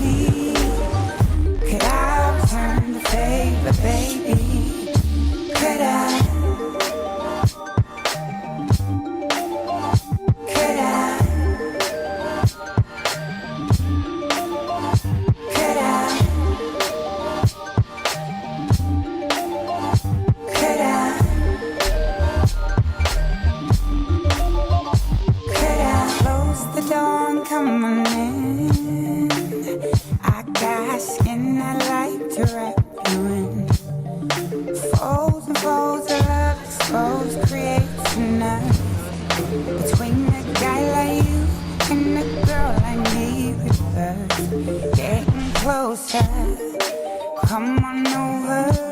me. Could I return the favor, baby? Could I? Could I? Could I? Could I? Could I close the door and come on in? I got skin I like to wrap you in. Folds and folds of love exposed creates enough between a guy like you and a girl like me. Reverse, getting closer. Come on over.